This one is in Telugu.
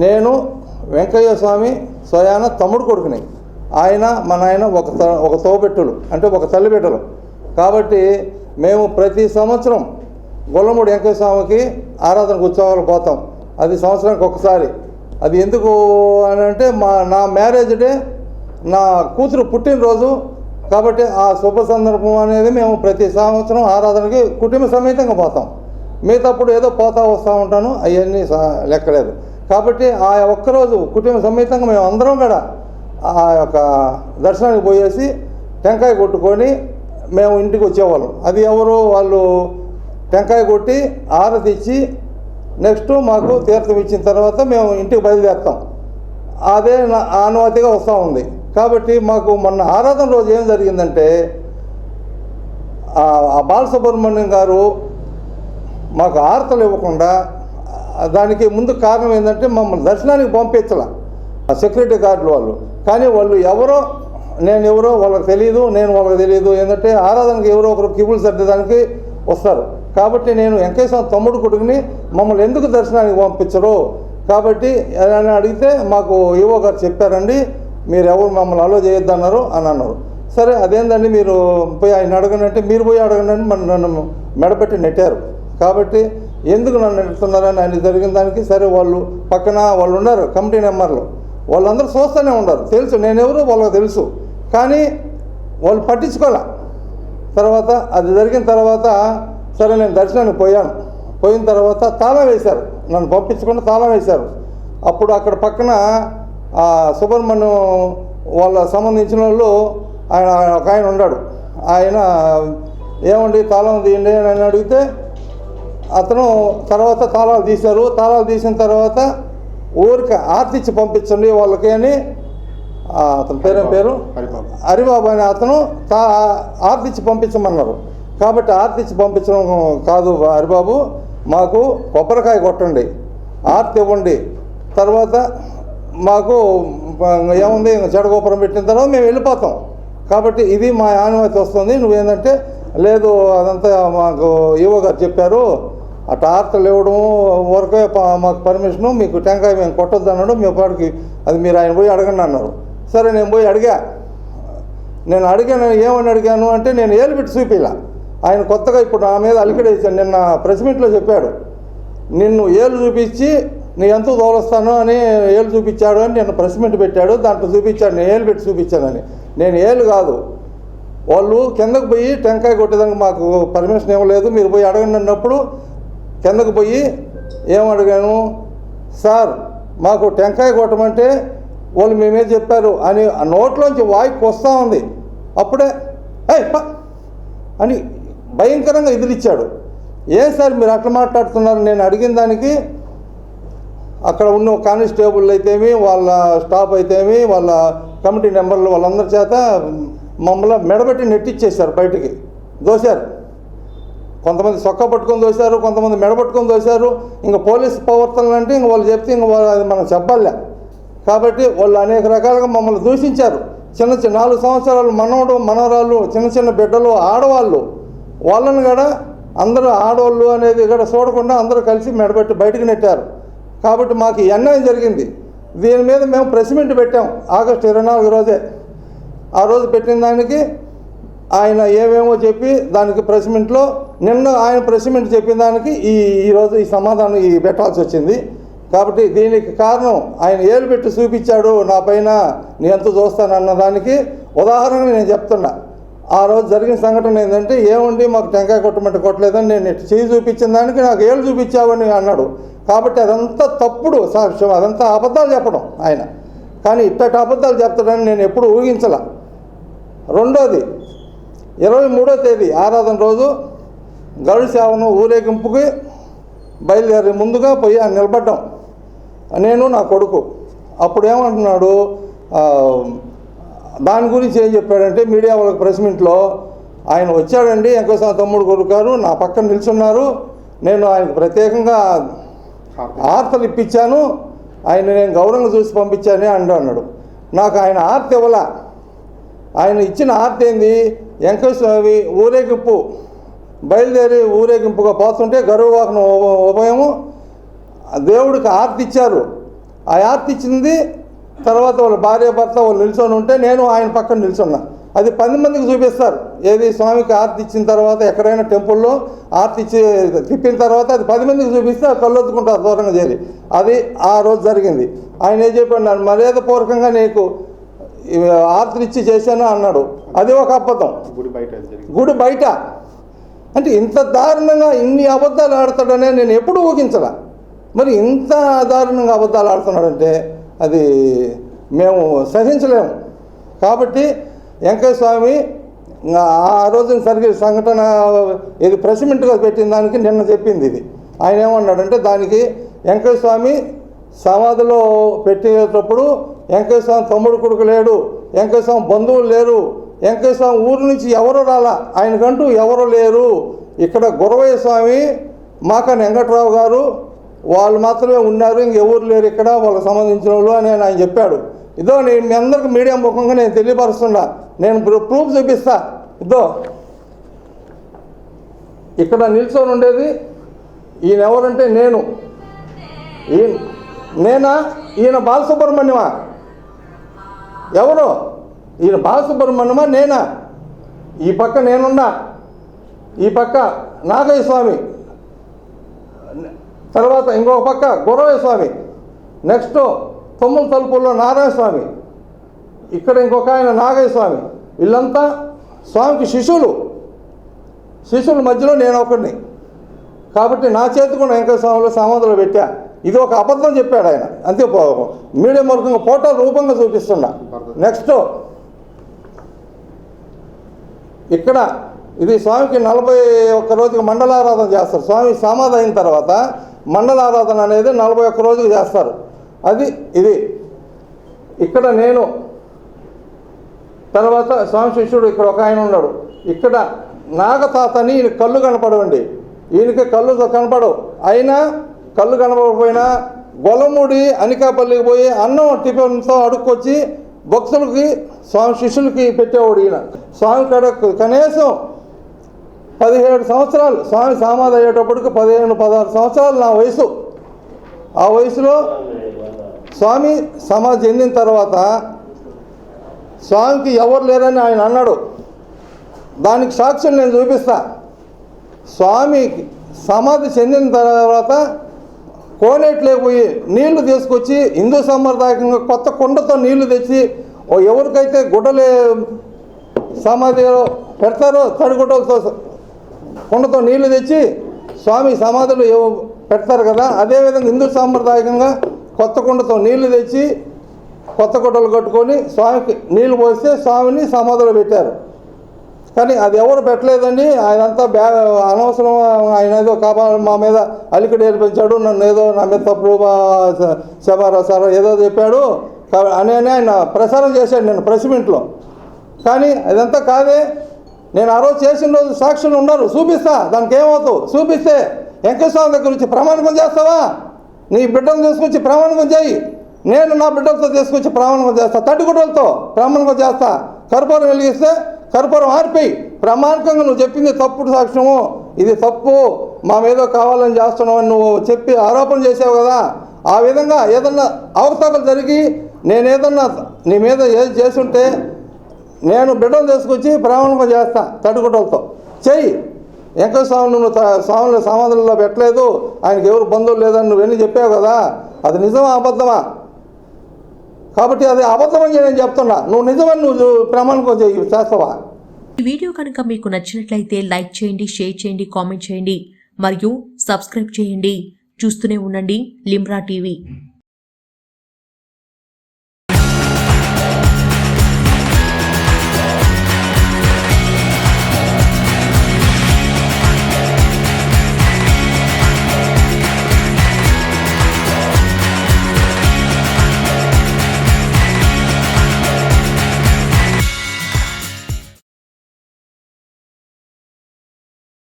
నేను వెంకయ్య స్వామి స్వయాన తమ్ముడు కొడుకుని, ఆయన మా నాయన ఒక తోబెట్టులు, అంటే ఒక తల్లి బిడ్డలు. కాబట్టి మేము ప్రతి సంవత్సరం గొల్లమూడి వెంకయ్య స్వామికి ఆరాధనకు ఉత్సవాలు పోతాం. అది సంవత్సరానికి ఒకసారి. అది ఎందుకు అని అంటే నా మ్యారేజ్ డే, నా కూతురు పుట్టినరోజు. కాబట్టి ఆ శుభ సందర్భం అనేది మేము ప్రతి సంవత్సరం ఆరాధనకి కుటుంబ సమేతంగా పోతాం. మిగతాప్పుడు ఏదో పోతా వస్తూ ఉంటాను, అవన్నీ లెక్కలేదు. కాబట్టి ఆ ఒక్కరోజు కుటుంబ సమేతంగా మేము అందరం కూడా ఆ యొక్క దర్శనానికి పోయేసి టెంకాయ కొట్టుకొని మేము ఇంటికి వచ్చేవాళ్ళం. అది వాళ్ళు టెంకాయ కొట్టి ఆరతి ఇచ్చి నెక్స్ట్ మాకు తీర్థం ఇచ్చిన తర్వాత మేము ఇంటికి బయలుదేరుతాం. అదే ఆనవాతిగా వస్తూ ఉంది. కాబట్టి మాకు మొన్న ఆరాధన రోజు ఏం జరిగిందంటే, ఆ బాలసుబ్రహ్మణ్యం గారు మాకు ఆరతలు ఇవ్వకుండా, దానికి ముందు కారణం ఏంటంటే మమ్మల్ని దర్శనానికి పంపించాల సెక్యూరిటీ గార్డులు వాళ్ళు. కానీ వాళ్ళు ఎవరో నేను ఎవరో వాళ్ళకి తెలియదు, నేను వాళ్ళకి తెలియదు. ఏంటంటే ఆరాధనకి ఎవరో ఒకరు కిబులు సర్దడానికి వస్తారు. కాబట్టి నేను వెంకయ్య స్వామి తమ్ముడు కొడుకుని మమ్మల్ని ఎందుకు దర్శనానికి పంపించరు కాబట్టి అని అడిగితే మాకు ఈవో గారు చెప్పారండి, మీరు ఎవరు మమ్మల్ని అలో చేయొద్దన్నారు అని అన్నారు. సరే అదేందండి మీరు పోయి ఆయన అడగండి అంటే, మీరు పోయి అడగండి అని నన్ను మెడపెట్టి నెట్టారు. కాబట్టి ఎందుకు నన్ను నెట్టుతున్నారని ఆయన జరిగిన దానికి సరే వాళ్ళు పక్కన వాళ్ళు ఉన్నారు కమిటీ మెంబర్లు, వాళ్ళందరూ చూస్తూనే ఉన్నారు. తెలుసు నేనెవరు వాళ్ళకి తెలుసు, కానీ వాళ్ళు పట్టించుకోలే. తర్వాత అది జరిగిన తర్వాత సరే నేను దర్శనానికి పోయిన తర్వాత తాళం వేశారు, నన్ను పంపించకుండా తాళం వేశారు. అప్పుడు అక్కడ పక్కన సుబ్రహ్మణ్యం వాళ్ళ సంబంధించిన వాళ్ళు ఒక ఆయన ఉన్నాడు. ఆయన ఏమండి తాళం తీయండి అని అడిగితే అతను తర్వాత తాళాలు తీశారు. తాళాలు తీసిన తర్వాత ఊరికి ఆర్తిచ్చి పంపించండి వాళ్ళకి అని అతని పేరు హరిబాబు అని అతను ఆర్తిచ్చి పంపించమన్నారు. కాబట్టి ఆర్తిచ్చి పంపించడం కాదు హరిబాబు, మాకు కొబ్బరికాయ కొట్టండి, ఆర్తి ఇవ్వండి, తర్వాత మాకు ఏముంది చెడగోపురం పెట్టిన తర్వాత మేము వెళ్ళిపోతాం. కాబట్టి ఇది మా ఆనుమతి వస్తుంది. నువ్వేంటంటే లేదు అదంతా మాకు ఈవో గారు చెప్పారు, అట్లా ఆర్తలు ఇవ్వడం వరకే మాకు పర్మిషను, మీకు టెంకాయ మేము కొట్టొద్దు అన్నాడు. మీ పాటికి అది మీరు ఆయన పోయి అడగండి అన్నారు. సరే నేను పోయి నేను అడిగాను. ఏమని అడిగాను అంటే, నేను ఏలు పెట్టి చూపిలా. ఆయన కొత్తగా ఇప్పుడు నా మీద అలికడేసాను. నిన్న ప్రెస్ మీట్లో చెప్పాడు, నిన్ను ఏలు చూపించి నీ ఎంత తోలొస్తాను అని ఏలు చూపించాడు అని నిన్న ప్రెస్ మీట్ పెట్టాడు. దాంట్లో చూపించాడు నేను ఏలు పెట్టి చూపించానని. నేను ఏలు కాదు, వాళ్ళు కిందకు పోయి టెంకాయ కొట్టేదానికి మాకు పర్మిషన్ ఇవ్వలేదు, మీరు పోయి అడగండి అన్నప్పుడు కిందకు పోయి ఏమడిగాను, సార్ మాకు టెంకాయ కొట్టమంటే వాళ్ళు మేమే చెప్పారు అని ఆ నోట్లోంచి వాయికి వస్తూ ఉంది. అప్పుడే అని భయంకరంగా ఎదిరిచ్చాడు. ఏం సార్ మీరు అట్లా మాట్లాడుతున్నారు? నేను అడిగిన దానికి అక్కడ ఉన్న కానిస్టేబుల్ అయితేమి, వాళ్ళ స్టాఫ్ అయితేమి, వాళ్ళ కమిటీ మెంబర్లు వాళ్ళందరి చేత మమ్మల్ని మెడబెట్టి నెట్టిచ్చేశారు, బయటికి దోశారు. కొంతమంది సొక్క పట్టుకొని దోశారు, కొంతమంది మెడబట్టుకొని దోశారు. ఇంకా పోలీసు ప్రవర్తనలు అంటే ఇంక వాళ్ళు చెప్తే ఇంక అది మనం చెప్పాలే. కాబట్టి వాళ్ళు అనేక రకాలుగా మమ్మల్ని దూషించారు. చిన్న 4 సంవత్సరాలు మనవరాళ్ళు, చిన్న బిడ్డలు, ఆడవాళ్ళు, వాళ్ళని కూడా అందరూ ఆడవాళ్ళు అనేది కూడా చూడకుండా అందరూ కలిసి మెడబెట్టి బయటకు నెట్టారు. కాబట్టి మాకు అన్యాయం జరిగింది. దీని మీద మేము ప్రెస్ మీట్ పెట్టాం ఆగస్టు 24 రోజే. ఆ రోజు పెట్టిన దానికి ఆయన ఏమేమో చెప్పి దానికి ప్రెస్ మీట్లో నిన్న ఆయన ప్రెస్ మీట్ చెప్పిన దానికి ఈరోజు ఈ సమాధానం పెట్టాల్సి వచ్చింది. కాబట్టి దీనికి కారణం ఆయన ఏలు పెట్టి చూపించాడు నా పైన, నీ ఎంత చూస్తానన్న దానికి ఉదాహరణగా నేను చెప్తున్నా. ఆ రోజు జరిగిన సంఘటన ఏంటంటే, ఏమండి మాకు టెంకాయ కొట్టమంటే కొట్టలేదని నేను చేయి చూపించిన దానికి నాకు ఏళ్ళు చూపించావని అన్నాడు. కాబట్టి అదంతా తప్పుడు సాక్ష్యం, అదంతా అబద్ధాలు చెప్పడం ఆయన. కానీ ఇట్టటి అబద్ధాలు చెప్తాడని నేను ఎప్పుడు ఊహించాల. రెండోది 23వ తేదీ ఆరాధన రోజు గరుడు సేవను ఊరేగింపుకి బయలుదేరి ముందుగా పోయి నిలబడ్డాం నేను నా కొడుకు. అప్పుడు ఏమంటున్నాడు, దాని గురించి ఏం చెప్పాడంటే మీడియా వాళ్ళకి ప్రెస్ మీట్లో, ఆయన వచ్చాడండి వెంకయ్య స్వామి తమ్ముడు కొడుకు గారు నా పక్కన నిల్చున్నారు, నేను ఆయనకు ప్రత్యేకంగా ఆర్తలు ఇప్పించాను, ఆయన నేను గౌరవంగా చూసి పంపించానే అన్నాడు. నాకు ఆయన ఆర్తి ఇవ్వాల. ఆయన ఇచ్చిన ఆర్తి ఏంది, వెంకయ్య స్వామి ఊరేగింపు బయలుదేరి ఊరేగింపుగా పోతుంటే గరుడ వాహనం ఉభయము దేవుడికి ఆర్తి ఇచ్చారు. ఆ ఆర్తి ఇచ్చింది తర్వాత వాళ్ళ భార్య భర్త వాళ్ళు నిల్చొని ఉంటే నేను ఆయన పక్కన నిల్చున్నా. అది 10 మందికి చూపిస్తారు. ఏది స్వామికి ఆర్తి ఇచ్చిన తర్వాత ఎక్కడైనా టెంపుల్లో ఆర్తి ఇచ్చి తిప్పిన తర్వాత అది 10 మందికి చూపిస్తే కళ్ళొత్తుకుంటారు దూరంగా చేరి. అది ఆ రోజు జరిగింది. ఆయన ఏం చెప్పాడు, నన్ను మర్యాదపూర్వకంగా నీకు ఆర్తిని ఇచ్చి చేశాను అన్నాడు. అది ఒక అబద్ధం. గుడి బయట అంటే ఇంత దారుణంగా ఇన్ని అబద్ధాలు ఆడతాడనే నేను ఎప్పుడూ ఊహించలా. మరి ఇంత దారుణంగా అబద్ధాలు ఆడుతున్నాడంటే అది మేము సహించలేము. కాబట్టి వెంకయ్య స్వామి ఆ రోజున జరిగే సంఘటన ఇది ప్రెస్ మీట్గా పెట్టిన దానికి నిన్న చెప్పింది ఇది. ఆయన ఏమన్నాడంటే దానికి వెంకయ్య స్వామి సమాధిలో పెట్టేటప్పుడు వెంకయ్య స్వామి తమ్ముడు కొడుకు లేడు, వెంకయ్య స్వామి బంధువులు లేరు, వెంకయ్య స్వామి ఊరు నుంచి ఎవరు రాలా, ఆయనకంటూ ఎవరు లేరు, ఇక్కడ గురవయ్య స్వామి మాకని వెంకట్రావు గారు వాళ్ళు మాత్రమే ఉన్నారు, ఇంకెవరు లేరు ఇక్కడ వాళ్ళకి సంబంధించిన వాళ్ళు అని ఆయన చెప్పాడు. ఇదో నేను మీ అందరికి మీడియా ముఖంగా నేను తెలియపరుస్తున్నా. నేను ప్రూఫ్ చూపిస్తా. ఇదో ఇక్కడ నిల్చొని ఉండేది ఈయన ఎవరంటే నేనా ఈయన బాలసుబ్రహ్మణ్యమా? ఎవరు ఈయన బాలసుబ్రహ్మణ్యమా నేనా? ఈ పక్క నేనున్నా, ఈ పక్క నాగయ్య స్వామి, తర్వాత ఇంకొక పక్క గురవయ్య స్వామి, నెక్స్ట్ తొమ్మిది తలుపుల్లో నారాయణ స్వామి, ఇక్కడ ఇంకొక ఆయన నాగయ్య స్వామి. వీళ్ళంతా స్వామికి శిష్యుల మధ్యలో నేను ఒకడిని. కాబట్టి నా చేతికి వెంకయ్య స్వామిలో సమాధులు పెట్టా. ఇది ఒక అబద్ధం చెప్పాడు ఆయన. అంతే మీడియా మూలకంగా ఫోటో రూపంగా చూపిస్తున్నా. నెక్స్ట్ ఇక్కడ ఇది స్వామికి 41 రోజుకి మండలారాధన చేస్తారు. స్వామి సమాధి అయిన తర్వాత మండలారాధన అనేది 41 రోజులు చేస్తారు. ఇది ఇక్కడ నేను, తర్వాత స్వామి శిష్యుడు ఇక్కడ ఒక ఆయన ఉన్నాడు. ఇక్కడ నాగతాతని ఈయన కళ్ళు కనపడవండి, ఈయనకి కళ్ళు కనపడవు. అయినా కళ్ళు కనపడకపోయినా గొల్లమూడి అనికాపల్లికి పోయి అన్నం టిఫిన్తో అడుక్కొచ్చి భక్తులకి స్వామి శిష్యులకి పెట్టేవాడు. ఈయన స్వామి కాడ కనీసం 17 సంవత్సరాలు, స్వామి సమాధి అయ్యేటప్పటికి 15-16 సంవత్సరాలు నా వయసు. ఆ వయసులో స్వామి సమాధి చెందిన తర్వాత స్వామికి ఎవరు లేరని ఆయన అన్నాడు. దానికి సాక్ష్యం నేను చూపిస్తా. స్వామి సమాధి చెందిన తర్వాత కోనేట్లోకి పోయి నీళ్లు తీసుకొచ్చి హిందూ సంప్రదాయంగా కొత్త కుండతో నీళ్లు తెచ్చి ఎవరికైతే గుడ్డలే సమాధిలో పెడతారో తడిగుడ్డలతో కుండతో నీళ్లు తెచ్చి స్వామి సమాధులు పెడతారు కదా, అదేవిధంగా హిందూ సాంప్రదాయకంగా కొత్త కుండతో నీళ్లు తెచ్చి కొత్త గుడ్డలు కట్టుకొని స్వామికి నీళ్లు పోస్తే స్వామిని సమాధిలో పెట్టారు. కానీ అది ఎవరు పెట్టలేదండి. ఆయనంతా అనవసరం. ఆయన ఏదో మా మీద అలికిడేలు పెంచాడు, నన్ను ఏదో నా మీద తప్పుడు శబారసారో ఏదో చెప్పాడు అని ఆయన ప్రసారం చేశాడు నేను ప్రెస్ మీట్లో. కానీ అదంతా కాదే. నేను ఆ రోజు చేసిన రోజు సాక్షులు ఉన్నారు, చూపిస్తా. దానికి ఏమవుతావు చూపిస్తే వెంకయ్య స్వామి దగ్గర నుంచి ప్రమాణకం చేస్తావా? నీ బిడ్డను తీసుకొచ్చి ప్రమాణకం చేయి. నేను నా బిడ్డలతో తీసుకొచ్చి ప్రమాణకం చేస్తా, తడ్డుగుడ్డలతో ప్రమాణకం చేస్తా. కర్పూరం వెలిగిస్తే కర్పూరం ఆర్పేయి. ప్రమాణకంగా నువ్వు చెప్పింది తప్పుడు సాక్ష్యము, ఇది తప్పు, మా మీద కావాలని చేస్తున్నావు అని నువ్వు చెప్పి ఆరోపణ చేసావు కదా. ఆ విధంగా ఏదన్నా అవకతవకలు జరిగి నేను ఏదన్నా నీ మీద ఏది చేసుంటే నేను బిడ్డలు తీసుకొచ్చి ప్రమాణకం చేస్తా తడిగుడ్డలతో. చెయ్యి. వెంకయ్య స్వామి నువ్వు స్వాముల సమాధులలో పెట్టలేదు, ఆయనకి ఎవరు బంధువులు లేదని నువ్వెన్ని చెప్పావు కదా, అది నిజమా అబద్ధమా? కాబట్టి అది అబద్ధమని నేను చెప్తున్నా. నువ్వు నిజమని నువ్వు ప్రమాణకం చేస్తావా? ఈ వీడియో కనుక మీకు నచ్చినట్లయితే లైక్ చేయండి, షేర్ చేయండి, కామెంట్ చేయండి మరియు సబ్స్క్రైబ్ చేయండి. చూస్తూనే ఉండండి లిమ్రా టీవీ.